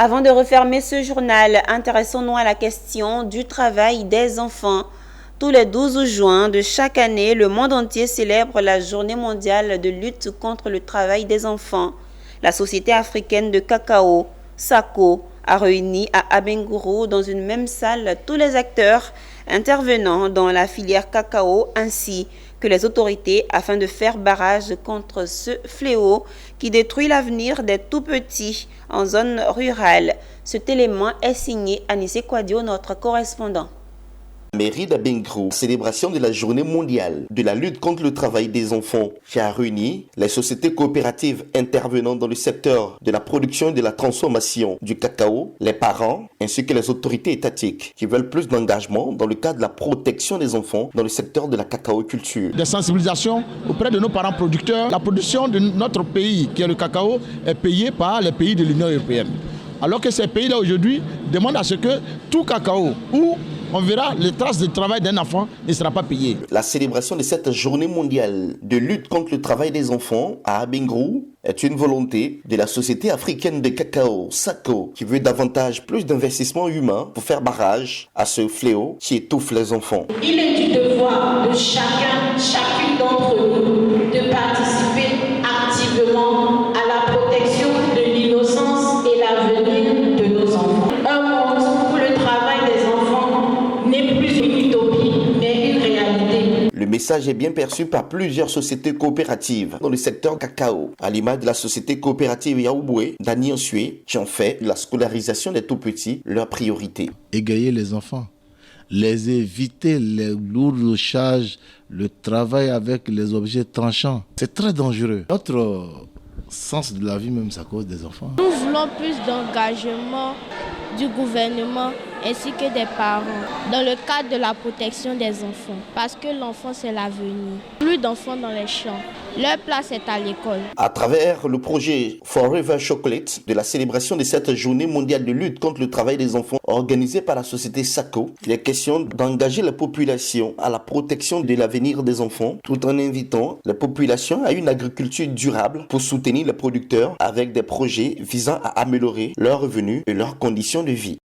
Avant de refermer ce journal, intéressons-nous à la question du travail des enfants. Tous les 12 juin de chaque année, le monde entier célèbre la Journée mondiale de lutte contre le travail des enfants. La Société africaine de cacao, SACO, a réuni à Abengourou dans une même salle tous les acteurs intervenant dans la filière cacao ainsi que les autorités afin de faire barrage contre ce fléau qui détruit l'avenir des tout-petits en zone rurale. Cet élément est signé Anissé Kouadio, notre correspondant. Mairie d'Abengourou, célébration de la journée mondiale de la lutte contre le travail des enfants, qui a réuni les sociétés coopératives intervenant dans le secteur de la production et de la transformation du cacao, les parents ainsi que les autorités étatiques qui veulent plus d'engagement dans le cadre de la protection des enfants dans le secteur de la cacaoculture. Des sensibilisations auprès de nos parents producteurs. La production de notre pays, qui est le cacao, est payée par les pays de l'Union européenne. Alors que ces pays-là aujourd'hui demandent à ce que tout cacao ou on verra les traces de travail d'un enfant ne sera pas payé. La célébration de cette journée mondiale de lutte contre le travail des enfants à Abengourou est une volonté de la Société africaine de cacao, SACO, qui veut davantage plus d'investissement humain pour faire barrage à ce fléau qui étouffe les enfants. Il est du devoir de chacune d'entre nous de participer activement à la protection de l'innocence et l'avenir de nos enfants. Un monde où le travail des enfants n'est plus une utopie, mais une réalité. Le message est bien perçu par plusieurs sociétés coopératives dans le secteur cacao, à l'image de la société coopérative Yaouboué d'Annie Ansué, qui ont fait de la scolarisation des tout-petits leur priorité. Égayer les enfants, les éviter les lourdes charges, le travail avec les objets tranchants, c'est très dangereux. Notre sens de la vie même, c'est à cause des enfants. Nous voulons plus d'engagement du gouvernement ainsi que des parents dans le cadre de la protection des enfants parce que l'enfant c'est l'avenir. Plus d'enfants dans les champs, leur place est à l'école. À travers le projet Forever Chocolate de la célébration de cette journée mondiale de lutte contre le travail des enfants organisée par la société SACO, il est question d'engager la population à la protection de l'avenir des enfants tout en invitant la population à une agriculture durable pour soutenir les producteurs avec des projets visant à améliorer leurs revenus et leurs conditions de vie.